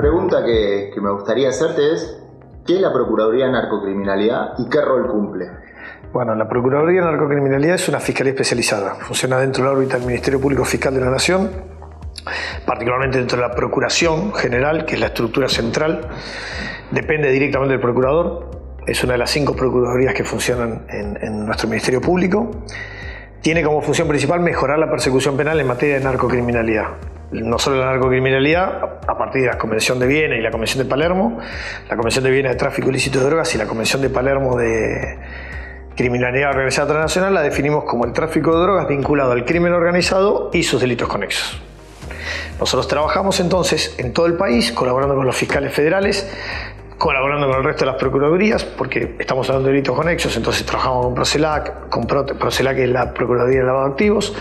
pregunta que me gustaría hacerte es, ¿qué es la Procuraduría de Narcocriminalidad y qué rol cumple? Bueno, la Procuraduría de Narcocriminalidad es una fiscalía especializada. Funciona dentro de la órbita del Ministerio Público Fiscal de la Nación, particularmente dentro de la Procuración General, que es la estructura central. Depende directamente del Procurador. Es una de las 5 Procuradurías que funcionan en nuestro Ministerio Público. Tiene como función principal mejorar la persecución penal en materia de narcocriminalidad. No solo la narcocriminalidad, a partir de la Convención de Viena y la Convención de Palermo, la Convención de Viena de tráfico ilícito de drogas y la Convención de Palermo de criminalidad organizada transnacional, la definimos como el tráfico de drogas vinculado al crimen organizado y sus delitos conexos. Nosotros trabajamos entonces en todo el país, colaborando con los fiscales federales, colaborando con el resto de las procuradurías, porque estamos hablando de delitos conexos, entonces trabajamos con Procelac, Procelac es la Procuraduría de Lavado de Activos,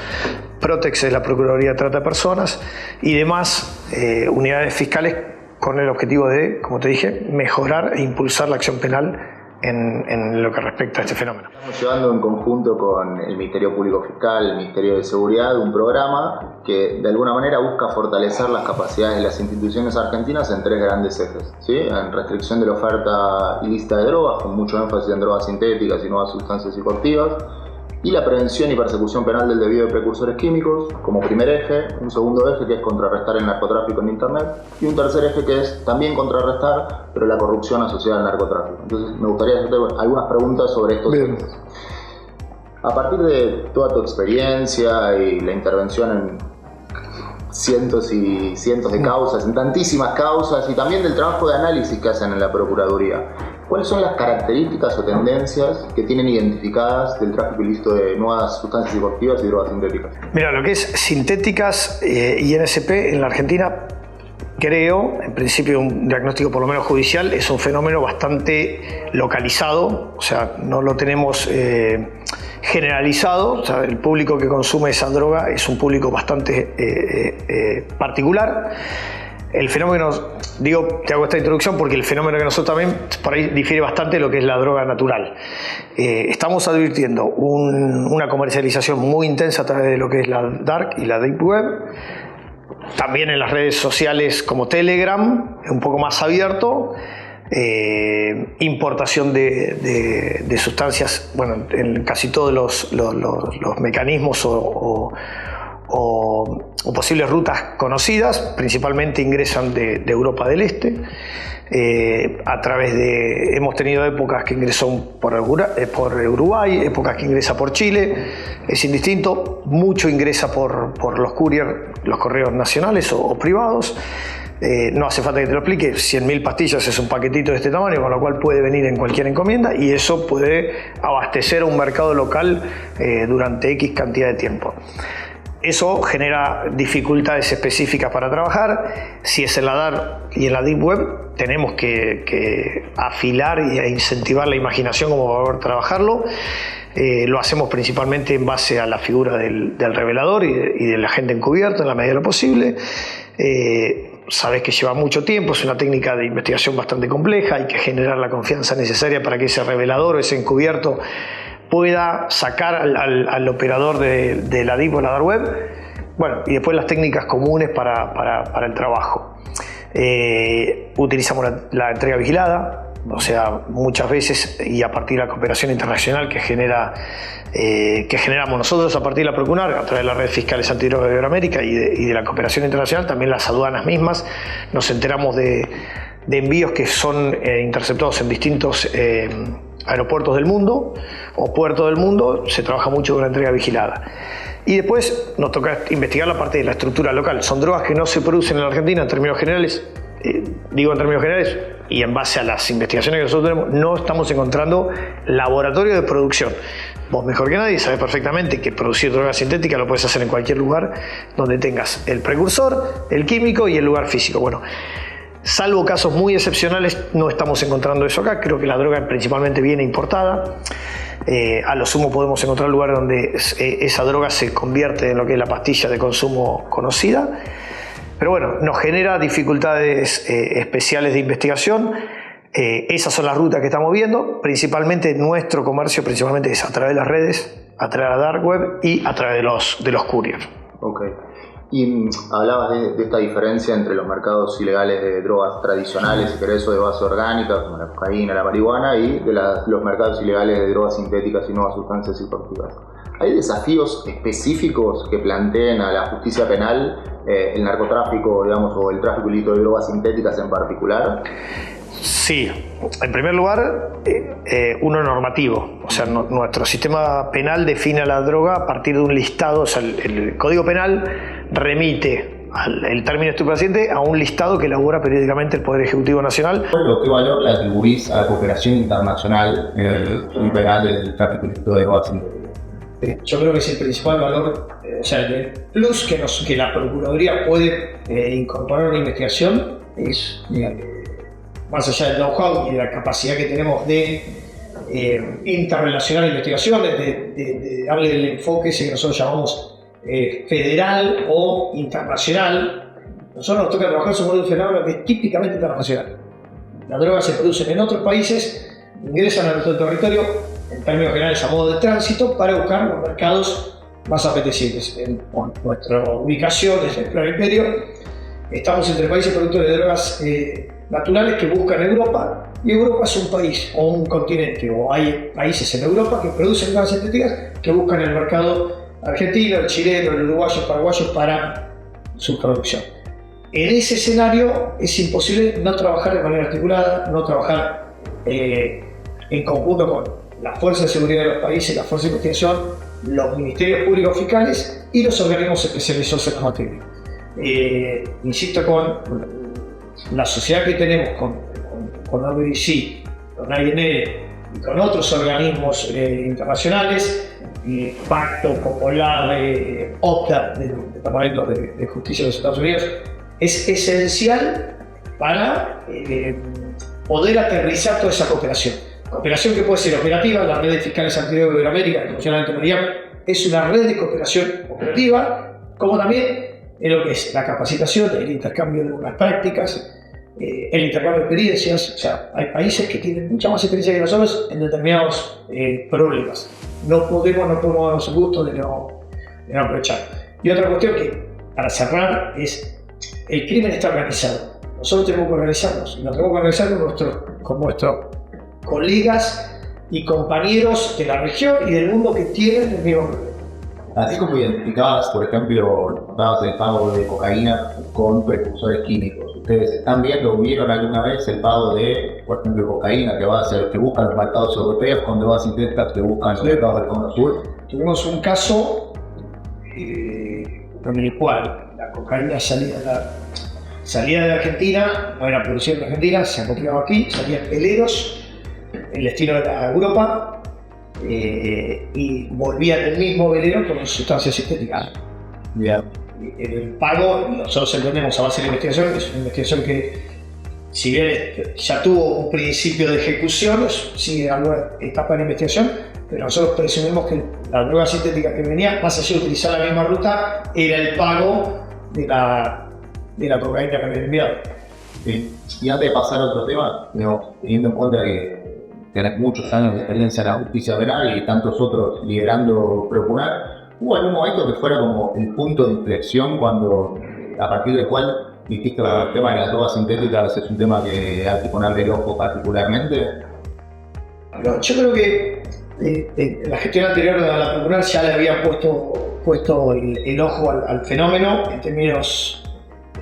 Protex es la Procuraduría de Trata de Personas y demás unidades fiscales con el objetivo de, como te dije, mejorar e impulsar la acción penal en lo que respecta a este fenómeno. Estamos llevando en conjunto con el Ministerio Público Fiscal, el Ministerio de Seguridad, un programa que de alguna manera busca fortalecer las capacidades de las instituciones argentinas en 3 grandes ejes, ¿sí? En restricción de la oferta ilícita de drogas, con mucho énfasis en drogas sintéticas y nuevas sustancias psicoactivas, y la prevención y persecución penal del debido de precursores químicos como primer eje, un segundo eje que es contrarrestar el narcotráfico en Internet y un tercer eje que es también contrarrestar, pero la corrupción asociada al narcotráfico. Entonces me gustaría hacerte algunas preguntas sobre estos ejes. A partir de toda tu experiencia y la intervención en cientos y cientos de causas, en tantísimas causas y también del trabajo de análisis que hacen en la Procuraduría, ¿cuáles son las características o tendencias que tienen identificadas del tráfico ilícito de nuevas sustancias psicoactivas y drogas sintéticas? Mira, lo que es sintéticas y NSP en la Argentina, creo, en principio un diagnóstico por lo menos judicial, es un fenómeno bastante localizado, o sea, no lo tenemos generalizado, o sea, el público que consume esa droga es un público bastante particular. El fenómeno, digo, te hago esta introducción porque el fenómeno que nosotros también por ahí difiere bastante de lo que es la droga natural. Estamos advirtiendo una comercialización muy intensa a través de lo que es la Dark y la Deep Web, también en las redes sociales como Telegram, un poco más abierto, importación de sustancias, bueno, en casi todos los mecanismos o posibles rutas conocidas, principalmente ingresan de Europa del Este, a través de, hemos tenido épocas que ingresó por Uruguay, épocas que ingresa por Chile, es indistinto, mucho ingresa por los courier, los correos nacionales o privados. No hace falta que te lo explique, 100.000 pastillas es un paquetito de este tamaño, con lo cual puede venir en cualquier encomienda y eso puede abastecer a un mercado local durante X cantidad de tiempo. Eso genera dificultades específicas para trabajar. Si es en la Dark y en la Deep Web, tenemos que afilar e incentivar la imaginación como para poder trabajarlo. Lo hacemos principalmente en base a la figura del revelador y del agente encubierto en la medida de lo posible. Sabes que lleva mucho tiempo, es una técnica de investigación bastante compleja, hay que generar la confianza necesaria para que ese revelador o ese encubierto pueda sacar al operador de la Deep o la Dark Web. Bueno, y después las técnicas comunes para el trabajo. Utilizamos la entrega vigilada, o sea, muchas veces, y a partir de la cooperación internacional que generamos nosotros a partir de la Procunar, a través de la red fiscales antidrogas de Iberoamérica y de la cooperación internacional, también las aduanas mismas, nos enteramos de envíos que son interceptados en distintos aeropuertos del mundo o puertos del mundo, se trabaja mucho con la entrega vigilada. Y después nos toca investigar la parte de la estructura local. Son drogas que no se producen en la Argentina en términos generales, digo en términos generales, y en base a las investigaciones que nosotros tenemos, no estamos encontrando laboratorio de producción. Vos mejor que nadie sabés perfectamente que producir droga sintética lo puedes hacer en cualquier lugar donde tengas el precursor, el químico y el lugar físico. Bueno, salvo casos muy excepcionales, no estamos encontrando eso acá. Creo que la droga principalmente viene importada. A lo sumo podemos encontrar lugares donde esa droga se convierte en lo que es la pastilla de consumo conocida. Pero bueno, nos genera dificultades especiales de investigación. Esas son las rutas que estamos viendo. Principalmente nuestro comercio principalmente es a través de las redes, a través de la Dark Web y a través de los couriers. Ok. Y hablabas de esta diferencia entre los mercados ilegales de drogas tradicionales, si querés, o de base orgánica, como la cocaína, la marihuana, y de los mercados ilegales de drogas sintéticas y nuevas sustancias psicoactivas. ¿Hay desafíos específicos que planteen a la justicia penal el narcotráfico, digamos, o el tráfico ilícito de drogas sintéticas en particular? Sí, en primer lugar, uno normativo. O sea, nuestro sistema penal define a la droga a partir de un listado. O sea, el Código Penal remite el término estupefaciente a un listado que elabora periódicamente el Poder Ejecutivo Nacional. ¿Qué valor le atribuís a la cooperación internacional en el penal del tráfico ilícito de drogas sintéticas? Yo creo que es el principal valor, o sea, el plus que la Procuraduría puede incorporar a una investigación es, más allá del know-how y de la capacidad que tenemos de interrelacionar investigaciones, de darle el enfoque ese que nosotros llamamos federal o internacional. Nosotros nos toca trabajar sobre un fenómeno que es típicamente internacional. Las drogas se producen en otros países, ingresan a nuestro territorio, en términos generales a modo de tránsito, para buscar los mercados más apetecibles. En nuestra ubicación desde el plano imperio, estamos entre países productores de drogas naturales que buscan Europa, y Europa es un país o un continente, o hay países en Europa que producen drogas sintéticas que buscan el mercado argentino, el chileno, el uruguayo, el paraguayo para su producción. En ese escenario es imposible no trabajar de manera articulada, no trabajar en conjunto con las fuerzas de seguridad de los países, las fuerzas de investigación, los ministerios públicos fiscales y los organismos especializados en la materia. Insisto, con la sociedad que tenemos, con OBDC, con AINL y con otros organismos internacionales, Pacto Popular, OPTA del Departamento de Justicia de los Estados Unidos, es esencial para poder aterrizar toda esa cooperación. Cooperación que puede ser operativa. La red de fiscales antidroga de Iberoamérica, que funciona en Meriam, es una red de cooperación operativa, como también en lo que es la capacitación, el intercambio de buenas prácticas, el intercambio de experiencias. O sea, hay países que tienen mucha más experiencia que nosotros en determinados problemas. No podemos darnos el gusto de no aprovechar. Y otra cuestión que, para cerrar, es el crimen está organizado. Nosotros tenemos que organizarnos, y nos tenemos que organizar con nuestros colegas y compañeros de la región y del mundo que tienen el mismo problema. Así como identificabas, por ejemplo, notabas el pago de cocaína con precursores químicos. ¿Ustedes están viendo o vieron alguna vez el pago de, por ejemplo, cocaína que buscan los mercados europeos con drogas sintéticas que buscan los mercados del Cono Sur? Tuvimos un caso en el cual la cocaína salía de Argentina, no era producida en Argentina, se acopiaba aquí, salía en veleros, el destino era Europa, y volvía en el mismo velero con sustancias sintéticas. Yeah. El pago, nosotros entendemos a base de la investigación, es una investigación que, si bien ya tuvo un principio de ejecución, sigue en alguna etapa de la investigación, pero nosotros presumimos que la droga sintética que venía, más allá de utilizar la misma ruta, era el pago de la cocaína que había enviado. Sí. Y antes de pasar a otro tema, teniendo en cuenta que tenés muchos años de experiencia en la justicia penal y tantos otros liderando Procurar, ¿hubo algún momento que fuera como el punto de inflexión a partir del cual dijiste que el tema de las drogas sintéticas es un tema que hay que ponerle el ojo particularmente? No, yo creo que la gestión anterior de la Procurar ya le había puesto el ojo al fenómeno en términos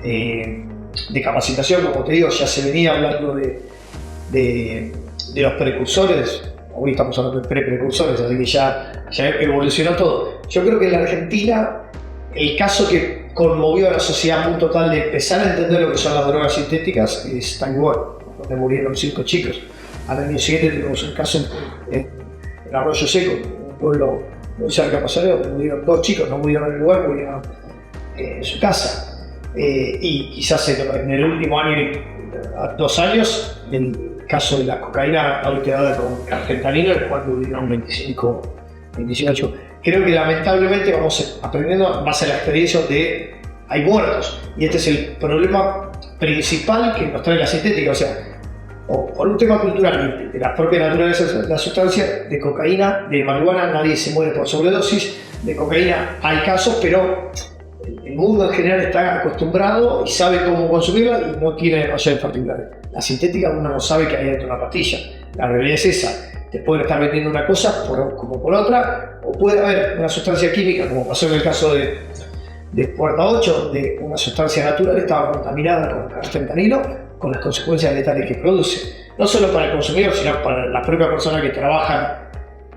de capacitación. Como te digo, ya se venía hablando de los precursores. Hoy estamos hablando de precursores, así que ya evolucionó todo. Yo creo que en la Argentina el caso que conmovió a la sociedad a punto tal de empezar a entender lo que son las drogas sintéticas es Taiwán, donde murieron 5 chicos. Al año siguiente tuvimos un caso en Arroyo Seco, un pueblo muy cerca de Paso donde murieron 2 chicos, no murieron en el lugar, murieron en su casa. Y quizás en el último año, 2 años, el caso de la cocaína adulterada con argentanina, el cual murieron 28. Creo que lamentablemente vamos aprendiendo en base a la experiencia de hay muertos, y este es el problema principal que nos trae la sintética. O sea, o por un tema cultural de la propia naturaleza de la sustancia, de cocaína, de marihuana nadie se muere por sobredosis, de cocaína hay casos, pero el mundo en general está acostumbrado y sabe cómo consumirla y no tiene demasiados particulares. La sintética uno no sabe que hay dentro de una pastilla. La realidad es esa. Te pueden estar vendiendo una cosa como por otra, o puede haber una sustancia química, como pasó en el caso de Puerta 8, donde una sustancia natural estaba contaminada con fentanilo, con las consecuencias letales que produce. No solo para el consumidor, sino para la propia persona que trabaja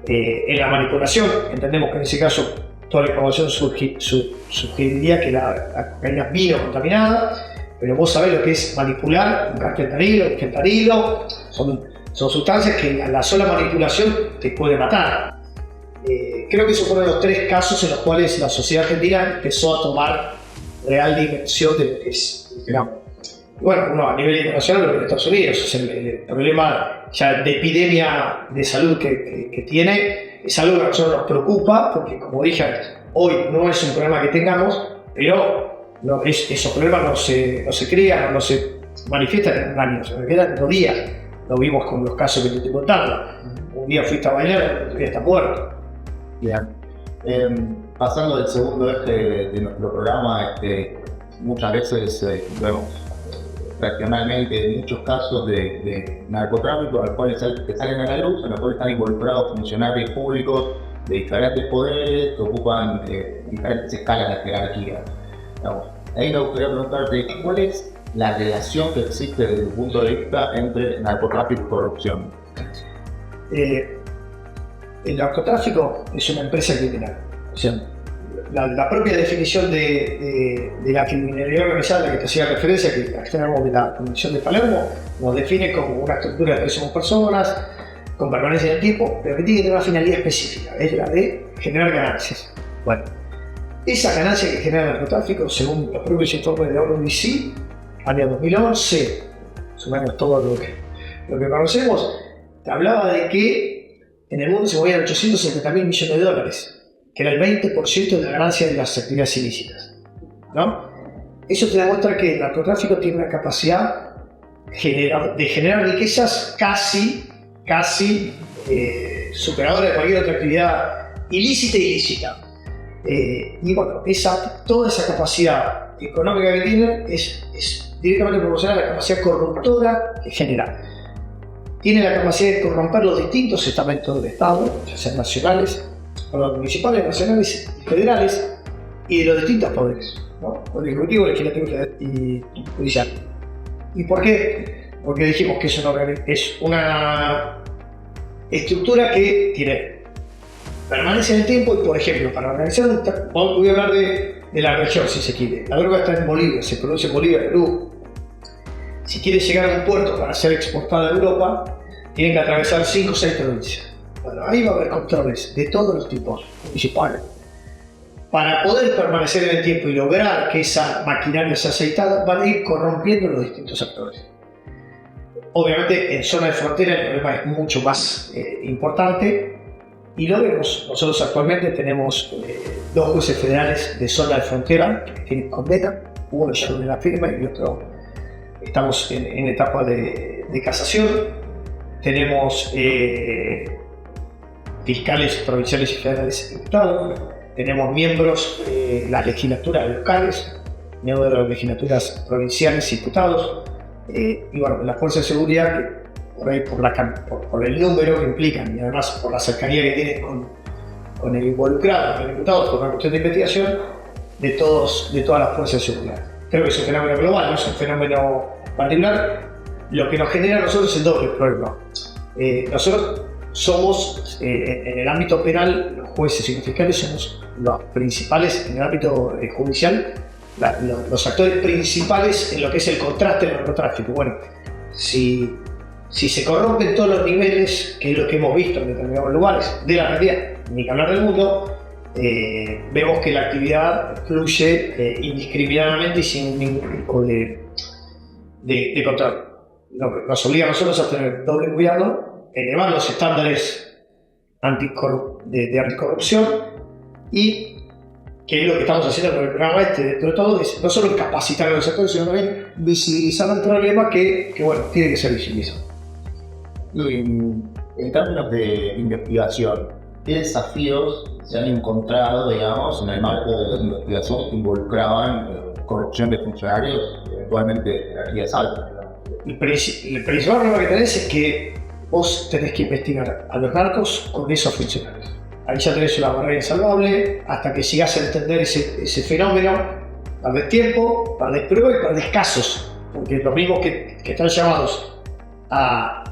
en la manipulación. Entendemos que en ese caso toda la información sugeriría que la cocaína vino contaminada, pero vos sabés lo que es manipular un fentanilo, son sustancias que a la sola manipulación te puede matar. Creo que esos fueron los 3 casos en los cuales la sociedad argentina empezó a tomar real dimensión de lo que es el gramo. Bueno, uno a nivel internacional, pero en Estados Unidos, o sea, el problema ya de epidemia de salud que tiene es algo que a nosotros nos preocupa, porque como dije antes, hoy no es un problema que tengamos, pero esos problemas no se crean, no se manifiestan en un año, se manifiestan en 2 días. Lo vimos con los casos que te estoy contando. Un día fuiste a bailar, otro día está muerto. Bien. Pasando del segundo eje de nuestro programa, muchas veces vemos regionalmente muchos casos de narcotráfico al cual salen a la luz, en los cuales están involucrados funcionarios públicos de diferentes poderes que ocupan diferentes escalas de jerarquía. Ahí me gustaría preguntarte, ¿cuál es la relación que existe desde tu punto de vista entre narcotráfico y corrupción? El narcotráfico es una empresa criminal. O sea, la propia definición de la criminalidad organizada a la que te hacía referencia, que extraemos de la Convención de Palermo, nos define como una estructura de que somos personas con permanencia en el tiempo, pero que tiene que tener una finalidad específica, es la de generar ganancias. Bueno, esa ganancia que genera el narcotráfico, según los propios informes de ONU-DC, año 2011, sumamos todo lo que conocemos, te hablaba de que en el mundo se movían 870.000 millones de dólares, que era el 20% de la ganancia de las actividades ilícitas, ¿no? Eso te demuestra que el narcotráfico tiene una capacidad de generar riquezas casi superadora de cualquier otra actividad ilícita e ilícita. Y bueno, toda esa capacidad económica que tiene es directamente proporcional a la capacidad corruptora que genera. Tiene la capacidad de corromper los distintos estamentos del Estado, ya sean nacionales, municipales, nacionales y federales, y de los distintos poderes, ¿no? El ejecutivo, legislativo y judicial. ¿Y por qué? Porque dijimos que es una estructura que tiene permanencia en el tiempo y, por ejemplo, para organizar, voy a hablar de la región, si se quiere. La droga está en Bolivia, se produce en Bolivia, Perú. Si quiere llegar a un puerto para ser exportada a Europa, tienen que atravesar 5 o 6 provincias. Bueno, ahí va a haber controles de todos los tipos, municipales. Para poder permanecer en el tiempo y lograr que esa maquinaria sea aceitada, van a ir corrompiendo los distintos actores. Obviamente, en zona de frontera el problema es mucho más importante y lo vemos. Nosotros actualmente tenemos 2 jueces federales de zona de frontera que tienen condena, uno ya tiene la firma y otro estamos en etapa de casación. Tenemos fiscales provinciales y federales imputados, tenemos miembros de las legislaturas locales, miembros de las legislaturas provinciales imputados, y bueno, las fuerzas de seguridad, que por ahí por el número que implican y además por la cercanía que tienen con el involucrado, con el imputado, por una cuestión de investigación de todas las fuerzas de seguridad. Creo que es un fenómeno global, no es un fenómeno particular. Lo que nos genera a nosotros es el doble problema. Nosotros somos, en el ámbito penal, los jueces y los fiscales somos los principales, en el ámbito judicial, los actores principales en lo que es el contraste del narcotráfico. Bueno, si se corrompen todos los niveles, que es lo que hemos visto en determinados lugares de la realidad, ni que hablar del mundo, vemos que la actividad fluye indiscriminadamente y sin ningún tipo de control. Nos obliga a nosotros a tener doble cuidado, elevar los estándares de anticorrupción y que es lo que estamos haciendo con el programa dentro de todo, es no solo capacitar a los actores, sino también visibilizar el problema que bueno, tiene que ser visibilizado. En términos de investigación, ¿qué desafíos se han encontrado, digamos, en el marco de la investigación que involucraban corrupción de funcionarios, eventualmente jerarquías altas? El principal problema que tenés es que vos tenés que investigar a los narcos con esos funcionarios. Ahí ya tenés una barrera insalvable hasta que llegas a entender ese fenómeno. Perdés tiempo, perdés pruebas y perdés casos, porque los mismos que están llamados a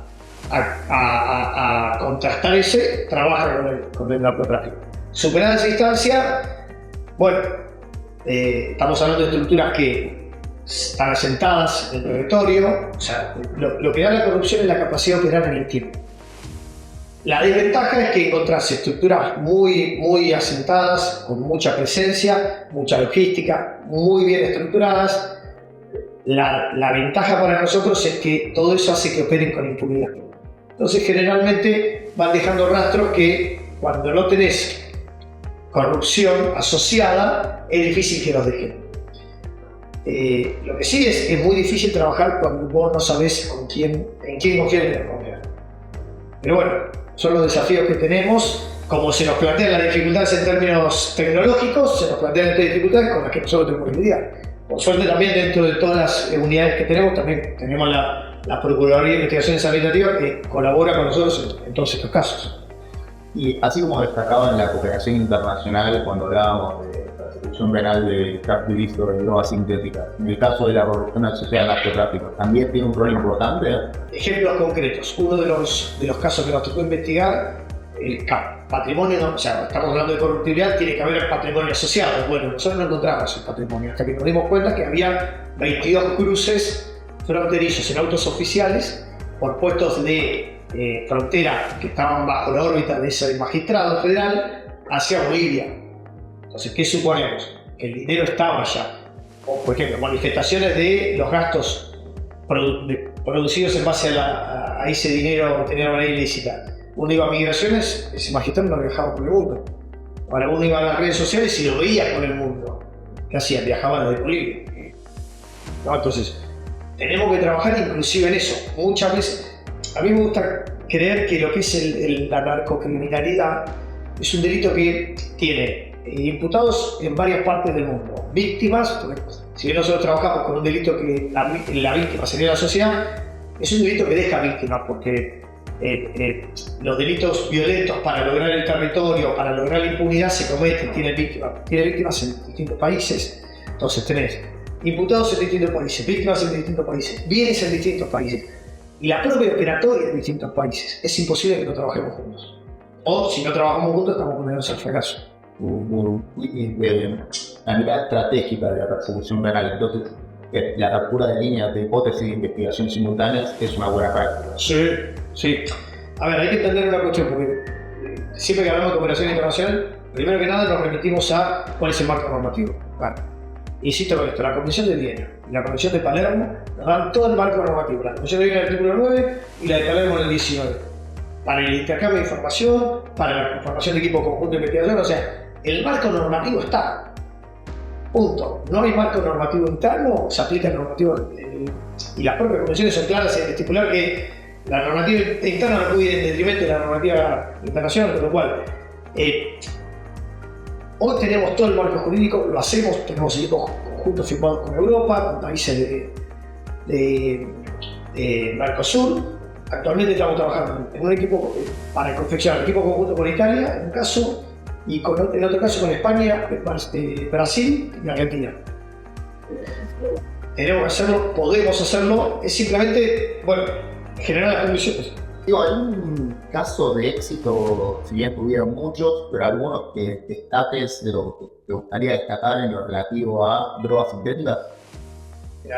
contrastar ese trabajan con el narcotráfico. Superada esa instancia, bueno, estamos hablando de estructuras que están asentadas en el territorio. O sea, lo que da la corrupción es la capacidad de operar en el tiempo. La desventaja es que encontrás estructuras muy asentadas, con mucha presencia, mucha logística, muy bien estructuradas. La ventaja para nosotros es que todo eso hace que operen con impunidad. Entonces generalmente van dejando rastros que cuando no tenés corrupción asociada, es difícil que los dejen. Lo que sí es muy difícil trabajar cuando vos no sabés en quién confiar y en quién confiar. Pero bueno, son los desafíos que tenemos. Como se nos plantean las dificultades en términos tecnológicos, se nos plantean estas dificultades con las que nosotros tenemos que lidiar. Por suerte también dentro de todas las unidades que tenemos, también tenemos la Procuraduría de Investigaciones Administrativas que colabora con nosotros en todos estos casos. Y así como destacaba en la cooperación internacional cuando hablábamos de persecución penal de tráfico ilícito de drogas sintéticas, en el caso de la corrupción asociada al narcotráfico, ¿también tiene un rol importante? Ejemplos concretos. Uno de los casos que nos tocó investigar, el patrimonio, o sea, estamos hablando de corruptibilidad, tiene que haber patrimonio asociado. Bueno, nosotros no encontramos el patrimonio, hasta que nos dimos cuenta que había 22 cruces fronterizos en autos oficiales por puestos de frontera que estaban bajo la órbita de ese magistrado federal hacia Bolivia. Entonces, ¿qué suponemos? Que el dinero estaba allá. O, por ejemplo, manifestaciones de los gastos producidos en base a ese dinero obtenido de manera ilícita. Uno iba a migraciones, ese magistrado no viajaba por el mundo. Ahora uno iba a las redes sociales y lo veía con el mundo. ¿Qué hacían? Viajaban desde Bolivia. ¿No? Entonces, tenemos que trabajar inclusive en eso. Muchas veces, a mí me gusta creer que lo que es la narcocriminalidad es un delito que tiene imputados en varias partes del mundo. Víctimas, porque si bien nosotros trabajamos con un delito que la víctima sería la sociedad, es un delito que deja víctimas, porque los delitos violentos para lograr el territorio, para lograr la impunidad se cometen, tiene víctimas en distintos países. Entonces tenés imputados en distintos países, víctimas en distintos países, bienes en distintos países y la propia operatoria en distintos países. Es imposible que no trabajemos juntos. O si no trabajamos juntos estamos condenados al fracaso. La mirada estratégica de la persecución penal, entonces la captura de líneas de hipótesis de investigación simultáneas es una buena práctica. Sí. A ver, hay que entender una cuestión, porque siempre que hablamos de cooperación internacional, primero que nada nos remitimos a cuál es el marco normativo. Vale. Insisto con esto, la Convención de Viena y la Convención de Palermo nos dan todo el marco normativo. La Convención de Viena en el artículo 9 y la de Palermo en el 19. Para el intercambio de información, para la formación de equipo conjunto de investigación, o sea, el marco normativo está. Punto. No hay marco normativo interno, se aplica el normativo y las propias convenciones son claras en estipular que la normativa interna no puede ir en detrimento de la normativa internacional, con lo cual hoy tenemos todo el marco jurídico, lo hacemos, tenemos equipos conjuntos firmados con Europa, con países de Mercosur. Actualmente estamos trabajando en un equipo para confeccionar equipo conjunto con Italia, en un caso, y en otro caso con España, Brasil y Argentina. Tenemos que hacerlo, podemos hacerlo, es simplemente, bueno, generar las condiciones. Digo, hay un caso de éxito, si bien tuvieron muchos, pero algunos que destaques de lo que te gustaría destacar en lo relativo a drogas sintéticas.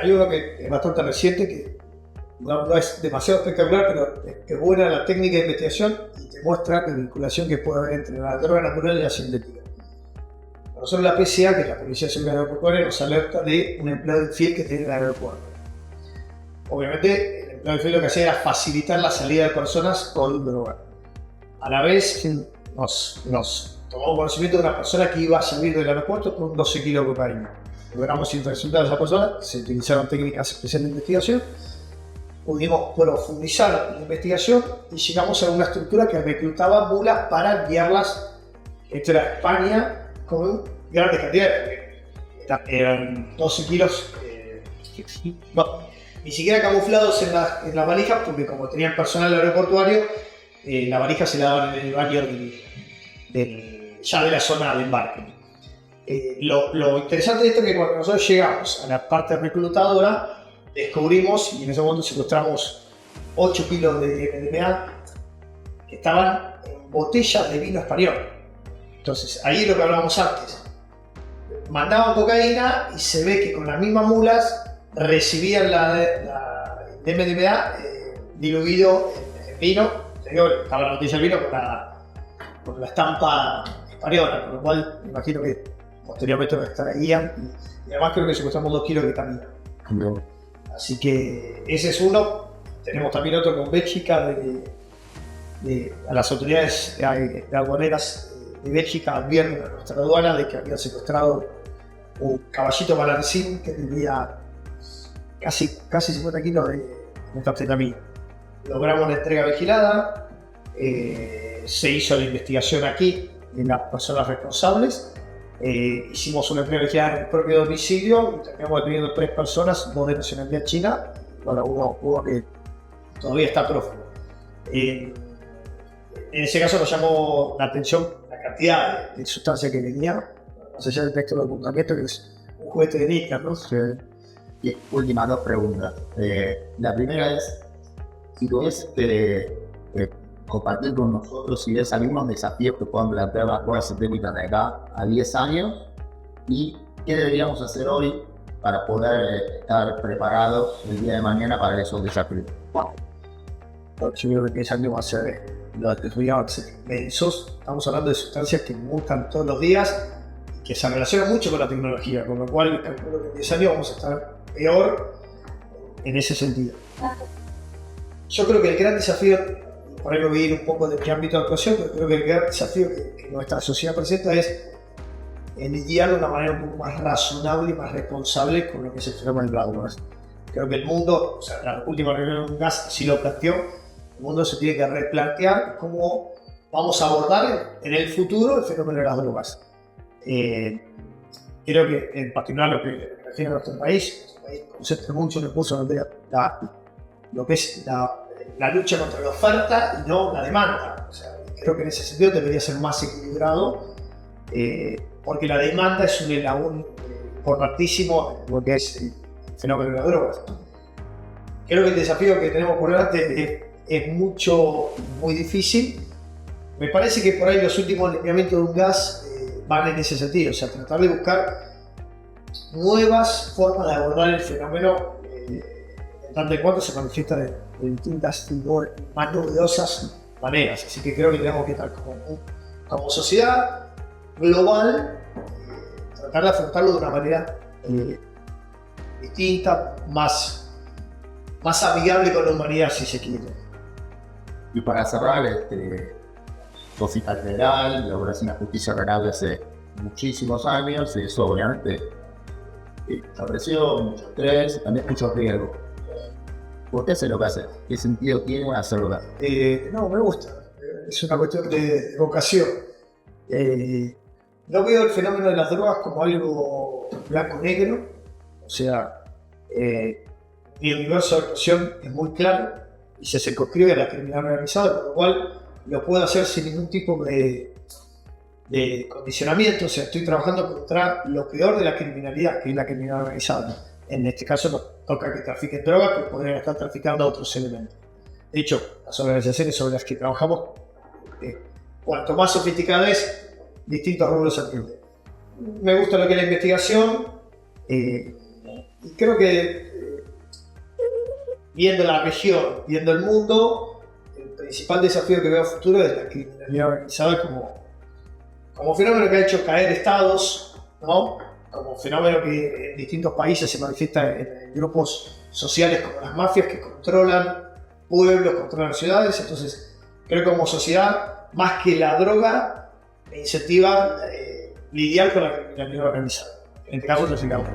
Hay uno que es bastante reciente, que no es demasiado espectacular, pero es buena la técnica de investigación y te muestra la vinculación que puede haber entre la droga natural y la sintética. Nosotros la PCA, que es la Policía de Seguridad Aeroportuaria, nos alerta de un empleado infiel que tiene en el aeropuerto. Obviamente, el empleado infiel lo que hacía era facilitar la salida de personas con droga. A la vez, nos tomamos conocimiento de una persona que iba a salir del aeropuerto con 12 kilos de cocaína. Logramos interceptar a esa persona, se utilizaron técnicas especiales de investigación pudimos profundizar la investigación y llegamos a una estructura que reclutaba mulas para guiarlas entre España con grandes cantidades. Eran 12 kilos, ni siquiera camuflados en las valijas, porque como tenían personal aeroportuario, la valija se la daban en el baño ya de la zona de embarque. Lo interesante de esto es que cuando nosotros llegamos a la parte reclutadora, descubrimos, y en ese momento secuestramos 8 kilos de MDMA que estaban en botellas de vino español. Entonces, ahí es lo que hablábamos antes. Mandaban cocaína y se ve que con las mismas mulas recibían la MDMA diluido en vino. Estaba la botella de vino con la estampa española, con lo cual me imagino que posteriormente lo extraían. Y además creo que secuestramos 2 kilos de ketamina. Así que ese es uno. Tenemos también otro con Bélgica, a las autoridades aduaneras de Bélgica advierten a nuestra aduana de que habían secuestrado un caballito balancín que tenía casi 50 kilos de metanfetamina. Logramos la entrega vigilada, se hizo la investigación aquí de las personas responsables, hicimos una entrega vigilada en el propio domicilio y terminamos deteniendo 3 personas, 2 de nacionalidad china, bueno, uno que todavía está prófugo. En ese caso nos llamó la atención la cantidad de sustancia que venía, más allá del texto de comportamiento, que es un juguete de níquel, ¿no? Sí. Y últimas 2 preguntas. La primera es, si tuvieses compartir con nosotros si ves algunos desafíos que puedan plantear las pruebas científicas de acá a 10 años y qué deberíamos hacer hoy para poder estar preparados el día de mañana para esos desafíos. Yo creo que ese año va a ser los desafíos inmensos. Estamos hablando de sustancias que mutan todos los días, que se relacionan mucho con la tecnología, con lo cual calculo que en 10 años vamos a estar peor en ese sentido. Yo creo que el gran desafío, por ahí me voy a ir un poco de mi ámbito de actuación, pero creo que el gran desafío que nuestra sociedad presenta es lidiar de una manera un poco más razonable y más responsable con lo que se llama el drogas. Creo que el mundo, o sea, la última reunión de un gas sí lo planteó, el mundo se tiene que replantear cómo vamos a abordar en el futuro el fenómeno de las drogas. Creo que en particular lo que refiere a nuestro país concentra mucho recursos en lo que es la lucha contra la oferta y no la demanda. O sea, creo que en ese sentido debería ser más equilibrado, porque la demanda es un eslabón importantísimo en lo que es el fenómeno de las drogas. Creo que el desafío que tenemos por delante es muy difícil. Me parece que por ahí los últimos lineamientos de un gas van en ese sentido, o sea, tratar de buscar nuevas formas de abordar el fenómeno, en tanto en cuanto se manifiesta de distintas y más novedosas maneras. Así que creo que tenemos que estar como sociedad global, tratar de afrontarlo de una manera distinta, más amigable con la humanidad, si se quiere. Y para cerrar, cosita general, la Operación de Justicia Penal de hace muchísimos años, y eso obviamente estableció mucho estrés, también mucho riesgo. ¿Por qué hace lo que hace? ¿Qué sentido tiene hacerlo? No, me gusta. Es una cuestión de vocación. No veo el fenómeno de las drogas como algo blanco-negro. O sea, mi universo de actuación es muy claro y se circunscribe a la criminalidad organizada, con lo cual lo puedo hacer sin ningún tipo de condicionamiento. O sea, estoy trabajando contra lo peor de la criminalidad, que es la criminalidad organizada. En este caso nos toca que trafiquen drogas, pero podrían estar traficando otros elementos. De hecho, las organizaciones sobre las que trabajamos, cuanto más sofisticada es, distintos rubros atienden. Me gusta lo que es la investigación, y creo que viendo la región, viendo el mundo, el principal desafío que veo a futuro es la criminalidad organizada como fenómeno que ha hecho caer estados, ¿no? Como fenómeno que en distintos países se manifiesta en grupos sociales como las mafias que controlan pueblos, controlan ciudades. Entonces, creo que como sociedad, más que la droga, me incentiva lidiar con la criminalidad organizada. En este caso, traficamos.